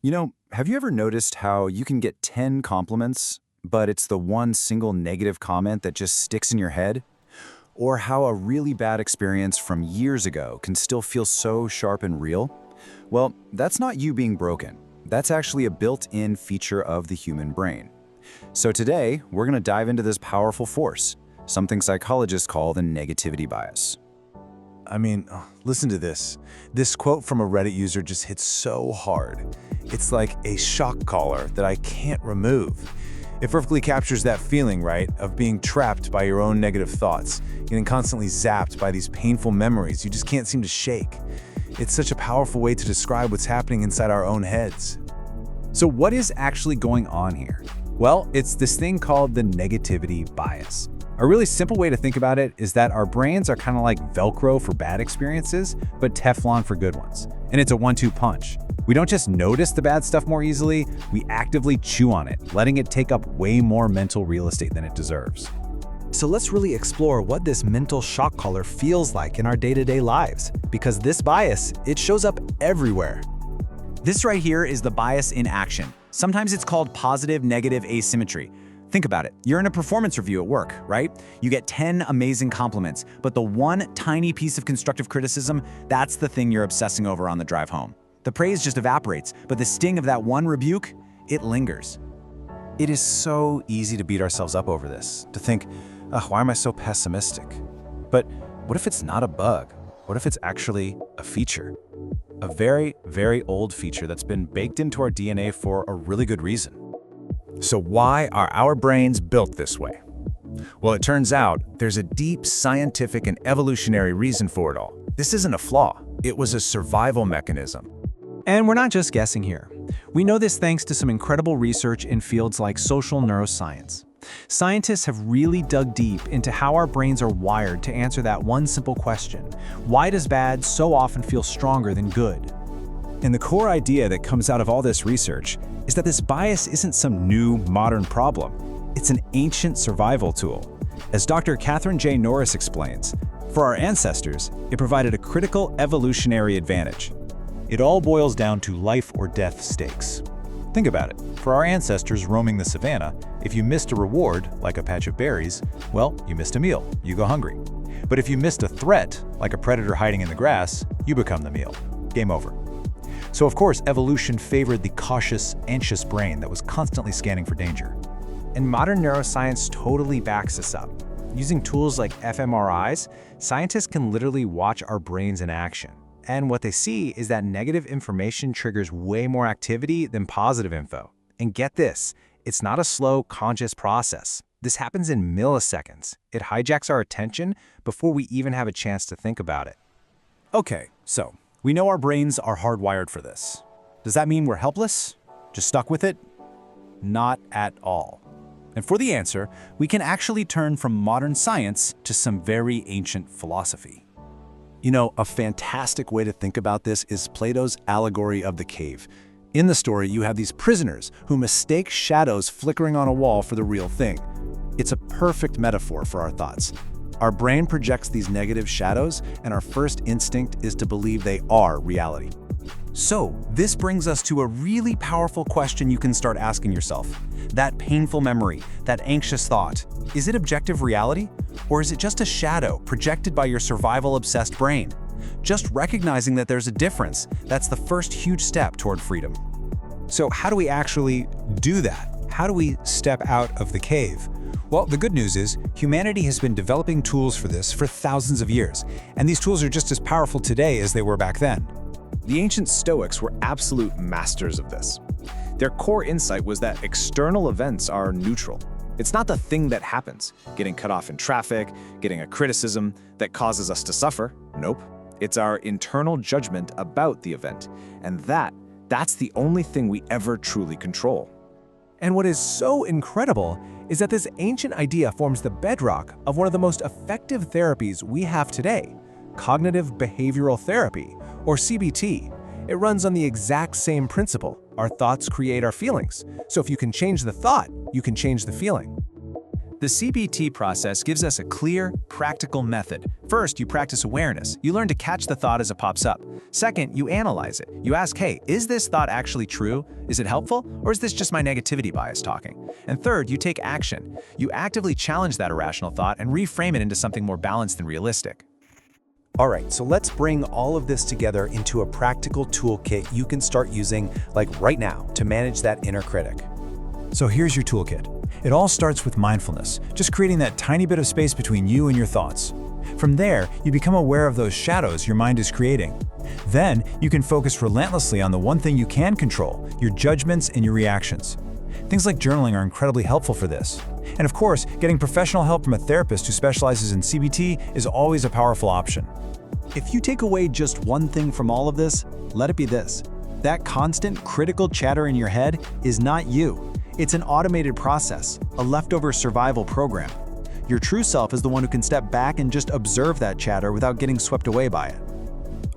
Have you ever noticed how you can get 10 compliments, but it's the one single negative comment that just sticks in your head? Or how a really bad experience from years ago can still feel so sharp and real? Well, that's not you being broken. That's actually a built-in feature of the human brain. So today, we're going to dive into this powerful force, something psychologists call the negativity bias. Listen to this. This quote from a Reddit user just hits so hard. It's like a shock collar that I can't remove. It perfectly captures that feeling, right, of being trapped by your own negative thoughts, getting constantly zapped by these painful memories you just can't seem to shake. It's such a powerful way to describe what's happening inside our own heads. So what is actually going on here? Well, it's this thing called the negativity bias. A really simple way to think about it is that our brains are kind of like Velcro for bad experiences, but Teflon for good ones. And it's a 1-2 punch. We don't just notice the bad stuff more easily, we actively chew on it, letting it take up way more mental real estate than it deserves. So let's really explore what this mental shock collar feels like in our day-to-day lives, because this bias, it shows up everywhere. This right here is the bias in action. Sometimes it's called positive-negative asymmetry. Think about it. You're in a performance review at work, right? You get 10 amazing compliments, but the one tiny piece of constructive criticism, that's the thing you're obsessing over on the drive home. The praise just evaporates, but the sting of that one rebuke, it lingers. It is so easy to beat ourselves up over this, to think, why am I so pessimistic? But what if it's not a bug? What if it's actually a feature? A very, very old feature that's been baked into our DNA for a really good reason. So why are our brains built this way? Well, it turns out there's a deep scientific and evolutionary reason for it all. This isn't a flaw. It was a survival mechanism. And we're not just guessing here. We know this thanks to some incredible research in fields like social neuroscience. Scientists have really dug deep into how our brains are wired to answer that one simple question: why does bad so often feel stronger than good? And the core idea that comes out of all this research is that this bias isn't some new, modern problem. It's an ancient survival tool. As Dr. Catherine J. Norris explains, for our ancestors, it provided a critical evolutionary advantage. It all boils down to life or death stakes. Think about it. For our ancestors roaming the savannah, if you missed a reward, like a patch of berries, well, you missed a meal, you go hungry. But if you missed a threat, like a predator hiding in the grass, you become the meal. Game over. So of course, evolution favored the cautious, anxious brain that was constantly scanning for danger. And modern neuroscience totally backs this up. Using tools like fMRIs, scientists can literally watch our brains in action. And what they see is that negative information triggers way more activity than positive info. And get this, it's not a slow, conscious process. This happens in milliseconds. It hijacks our attention before we even have a chance to think about it. Okay, so we know our brains are hardwired for this. Does that mean we're helpless? Just stuck with it? Not at all. And for the answer, we can actually turn from modern science to some very ancient philosophy. A fantastic way to think about this is Plato's allegory of the cave. In the story, you have these prisoners who mistake shadows flickering on a wall for the real thing. It's a perfect metaphor for our thoughts. Our brain projects these negative shadows, and our first instinct is to believe they are reality. So, this brings us to a really powerful question you can start asking yourself. That painful memory, that anxious thought, is it objective reality? Or is it just a shadow projected by your survival-obsessed brain? Just recognizing that there's a difference, that's the first huge step toward freedom. So how do we actually do that? How do we step out of the cave? Well, the good news is humanity has been developing tools for this for thousands of years, and these tools are just as powerful today as they were back then. The ancient Stoics were absolute masters of this. Their core insight was that external events are neutral. It's not the thing that happens, getting cut off in traffic, getting a criticism, that causes us to suffer. Nope. It's our internal judgment about the event. And that's the only thing we ever truly control. And what is so incredible is that this ancient idea forms the bedrock of one of the most effective therapies we have today, cognitive behavioral therapy, or CBT. It runs on the exact same principle. Our thoughts create our feelings. So if you can change the thought, you can change the feeling. The CBT process gives us a clear, practical method. First, you practice awareness. You learn to catch the thought as it pops up. Second, you analyze it. You ask, hey, is this thought actually true? Is it helpful? Or is this just my negativity bias talking? And third, you take action. You actively challenge that irrational thought and reframe it into something more balanced and realistic. All right, so let's bring all of this together into a practical toolkit you can start using like right now to manage that inner critic. So here's your toolkit. It all starts with mindfulness, just creating that tiny bit of space between you and your thoughts. From there, you become aware of those shadows your mind is creating. Then, you can focus relentlessly on the one thing you can control, your judgments and your reactions. Things like journaling are incredibly helpful for this. And of course, getting professional help from a therapist who specializes in CBT is always a powerful option. If you take away just one thing from all of this, let it be this. That constant critical chatter in your head is not you. It's an automated process, a leftover survival program. Your true self is the one who can step back and just observe that chatter without getting swept away by it.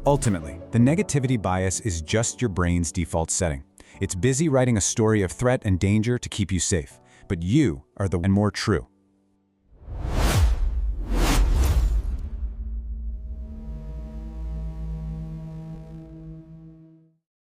Ultimately, the negativity bias is just your brain's default setting. It's busy writing a story of threat and danger to keep you safe, but you are the one more true.